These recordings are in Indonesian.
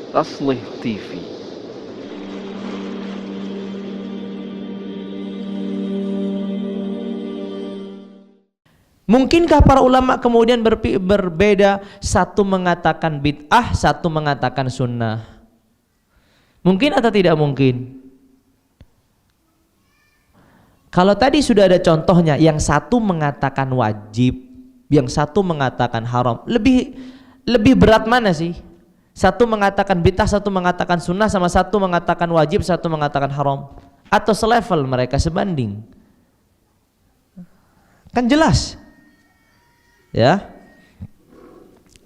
Taslih TV. Mungkinkah para ulama kemudian berbeda, satu mengatakan bid'ah, satu mengatakan sunnah? Mungkin atau tidak mungkin? Kalau tadi sudah ada contohnya, yang satu mengatakan wajib, yang satu mengatakan haram, lebih berat mana sih? Satu mengatakan bid'ah, satu mengatakan sunnah, sama satu mengatakan wajib, satu mengatakan haram? Atau selevel mereka, sebanding? Kan jelas. Ya,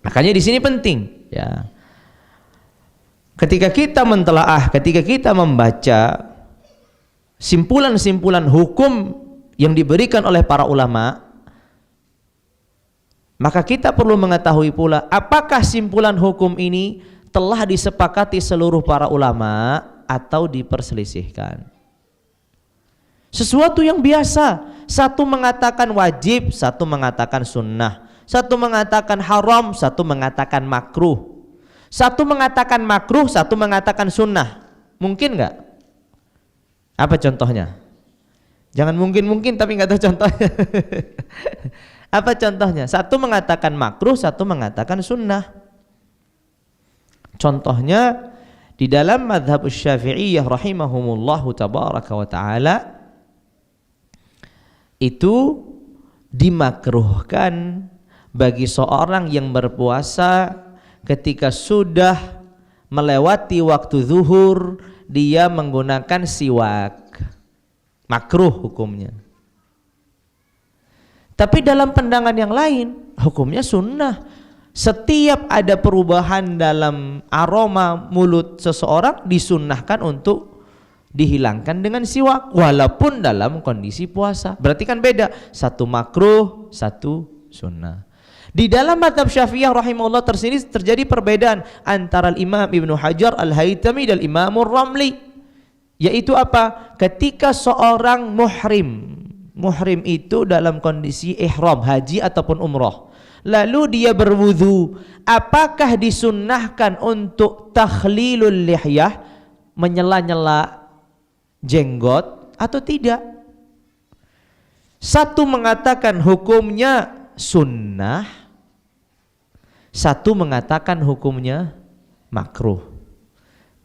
makanya di sini penting ya, ketika kita mentelaah, ketika kita membaca simpulan-simpulan hukum yang diberikan oleh para ulama, maka kita perlu mengetahui pula apakah simpulan hukum ini telah disepakati seluruh para ulama atau diperselisihkan. Sesuatu yang biasa, satu mengatakan wajib, satu mengatakan sunnah, satu mengatakan haram, satu mengatakan makruh, satu mengatakan makruh, satu mengatakan sunnah. Mungkin nggak? Apa contohnya? Jangan mungkin tapi nggak tahu contohnya. Apa contohnya? Satu mengatakan makruh, satu mengatakan sunnah. Contohnya di dalam mazhab Syafi'iyah rahimahumullahu tabaraka wa ta'ala, itu dimakruhkan bagi seorang yang berpuasa ketika sudah melewati waktu zuhur dia menggunakan siwak. Makruh hukumnya. Tapi dalam pandangan yang lain hukumnya sunnah. Setiap ada perubahan dalam aroma mulut seseorang disunnahkan untuk dihilangkan dengan siwak walaupun dalam kondisi puasa. Berarti kan beda, satu makruh, satu sunnah. Di dalam mazhab Syafi'iyah rahimahullah terjadi perbedaan antara Imam Ibnu Hajar Al-Haytami dan Imam Ramli, yaitu apa? Ketika seorang muhrim itu dalam kondisi ihram haji ataupun umrah, lalu dia berwudu, apakah disunnahkan untuk takhlilul lihyah, menyela-nyela jenggot atau tidak? Satu mengatakan hukumnya sunnah, satu mengatakan hukumnya makruh.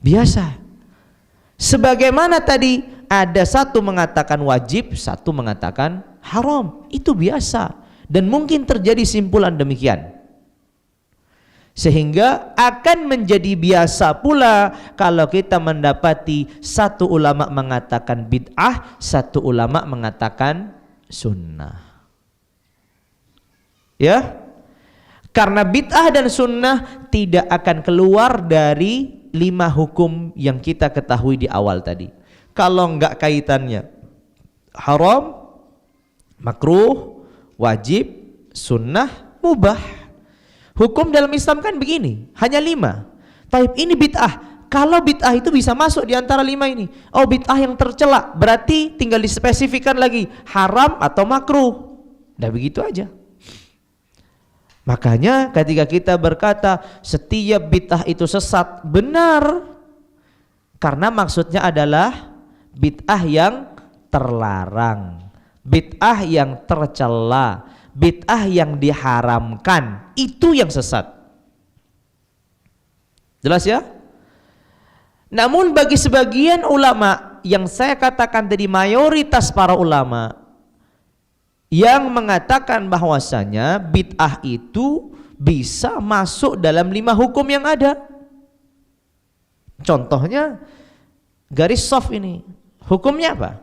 Biasa. Sebagaimana tadi ada satu mengatakan wajib, satu mengatakan haram. Itu biasa dan mungkin terjadi simpulan demikian. Sehingga akan menjadi biasa pula kalau kita mendapati satu ulama mengatakan bid'ah, satu ulama mengatakan sunnah. Ya, karena bid'ah dan sunnah tidak akan keluar dari 5 hukum yang kita ketahui di awal tadi. Kalau enggak kaitannya haram, makruh, wajib, sunnah, mubah. Hukum dalam Islam kan begini, hanya 5. Taib ini bid'ah. Kalau bid'ah itu bisa masuk di antara 5 ini. Oh, bid'ah yang tercela, berarti tinggal dispesifikan lagi haram atau makruh. Udah begitu aja. Makanya ketika kita berkata setiap bid'ah itu sesat, benar. Karena maksudnya adalah bid'ah yang terlarang, bid'ah yang tercela, bid'ah yang diharamkan, itu yang sesat. Jelas ya? Namun bagi sebagian ulama, yang saya katakan tadi mayoritas para ulama yang mengatakan bahwasanya bid'ah itu bisa masuk dalam 5 hukum yang ada. Contohnya garis soft ini, hukumnya apa?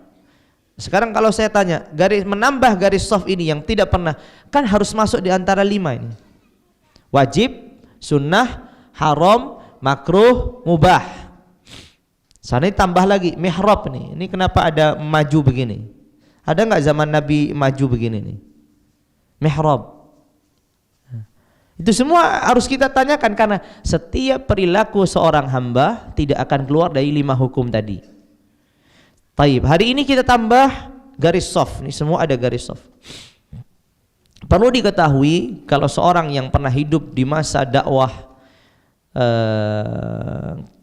Sekarang kalau saya tanya, menambah garis soft ini yang tidak pernah, kan harus masuk di antara 5 ini. Wajib, sunnah, haram, makruh, mubah. Sana tambah lagi mihrab nih. Ini kenapa ada maju begini? Ada nggak zaman Nabi maju begini nih? Mihrab. Itu semua harus kita tanyakan karena setiap perilaku seorang hamba tidak akan keluar dari 5 hukum tadi. Taib, hari ini kita tambah garis soft. Ini semua ada garis soft. Perlu diketahui kalau seorang yang pernah hidup di masa dakwah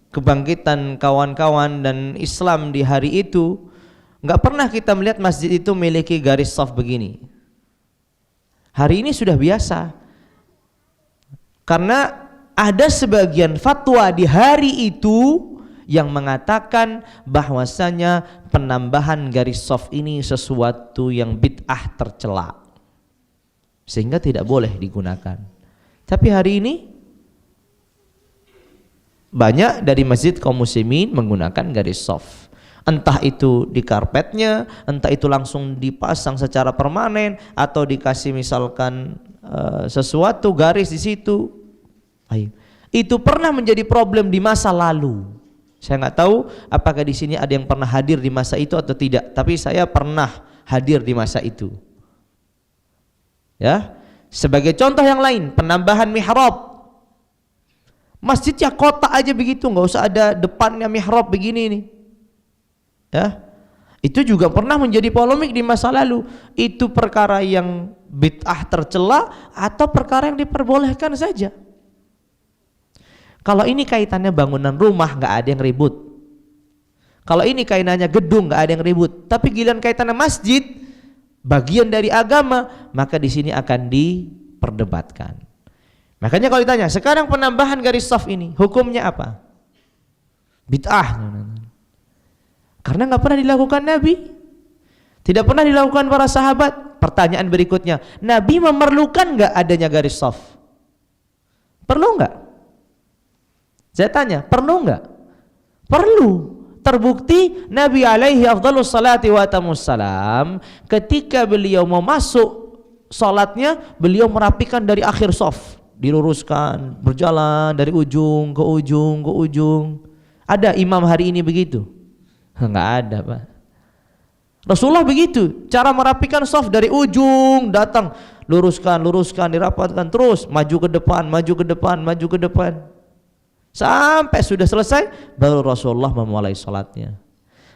kebangkitan kawan-kawan dan Islam di hari itu, nggak pernah kita melihat masjid itu memiliki garis shaf begini. Hari ini sudah biasa, karena ada sebagian fatwa di hari itu yang mengatakan bahwasanya penambahan garis shaf ini sesuatu yang bid'ah tercela, sehingga tidak boleh digunakan. Tapi hari ini banyak dari masjid kaum muslimin menggunakan garis shaf, entah itu di karpetnya, entah itu langsung dipasang secara permanen, atau dikasih misalkan sesuatu garis di situ. Itu pernah menjadi problem di masa lalu. Saya nggak tahu apakah di sini ada yang pernah hadir di masa itu atau tidak, tapi saya pernah hadir di masa itu. Ya, sebagai contoh yang lain, penambahan mihrab. Masjidnya kotak aja begitu, nggak usah ada depannya mihrab begini nih. Ya, itu juga pernah menjadi polemik di masa lalu. Itu perkara yang bid'ah tercela atau perkara yang diperbolehkan saja? Kalau ini kaitannya bangunan rumah, nggak ada yang ribut. Kalau ini kaitannya gedung, nggak ada yang ribut. Tapi giliran kaitannya masjid, bagian dari agama, maka di sini akan diperdebatkan. Makanya kalau ditanya, sekarang penambahan garis shaf ini hukumnya apa? Bid'ah. Karena nggak pernah dilakukan Nabi, tidak pernah dilakukan para sahabat. Pertanyaan berikutnya, Nabi memerlukan nggak adanya garis shaf? Perlu nggak? Saya tanya, perlu nggak? Perlu. Terbukti Nabi alaihi afdhalus salati wa atamus salam, ketika beliau mau masuk salatnya, beliau merapikan dari akhir shaf, diluruskan, berjalan dari ujung ke ujung ke ujung. Ada imam hari ini begitu? Enggak ada, Pak. Rasulullah begitu, cara merapikan shaf dari ujung datang, luruskan, dirapatkan, terus maju ke depan, maju ke depan, maju ke depan. Sampai sudah selesai baru Rasulullah memulai salatnya.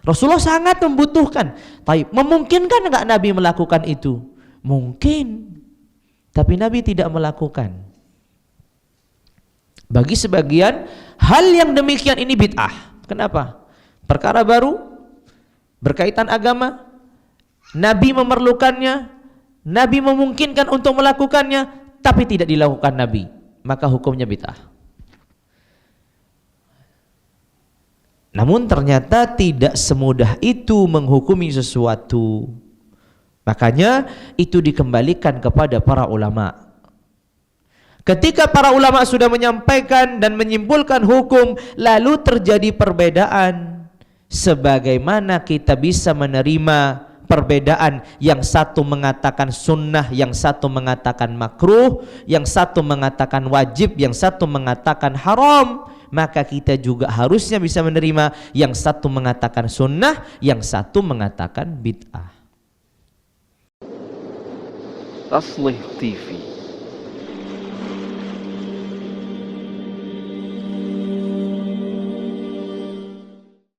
Rasulullah sangat membutuhkan. Tapi memungkinkan enggak Nabi melakukan itu? Mungkin. Tapi Nabi tidak melakukan. Bagi sebagian, hal yang demikian ini bid'ah. Kenapa? Perkara baru, berkaitan agama, Nabi memerlukannya, Nabi memungkinkan untuk melakukannya, tapi tidak dilakukan Nabi, maka hukumnya bid'ah. Namun ternyata tidak semudah itu menghukumi sesuatu. Makanya itu dikembalikan kepada para ulama. Ketika para ulama sudah menyampaikan dan menyimpulkan hukum, lalu terjadi perbedaan. Sebagaimana kita bisa menerima perbedaan, yang satu mengatakan sunnah, yang satu mengatakan makruh, yang satu mengatakan wajib, yang satu mengatakan haram, maka kita juga harusnya bisa menerima yang satu mengatakan sunnah, yang satu mengatakan bid'ah. Aslih TV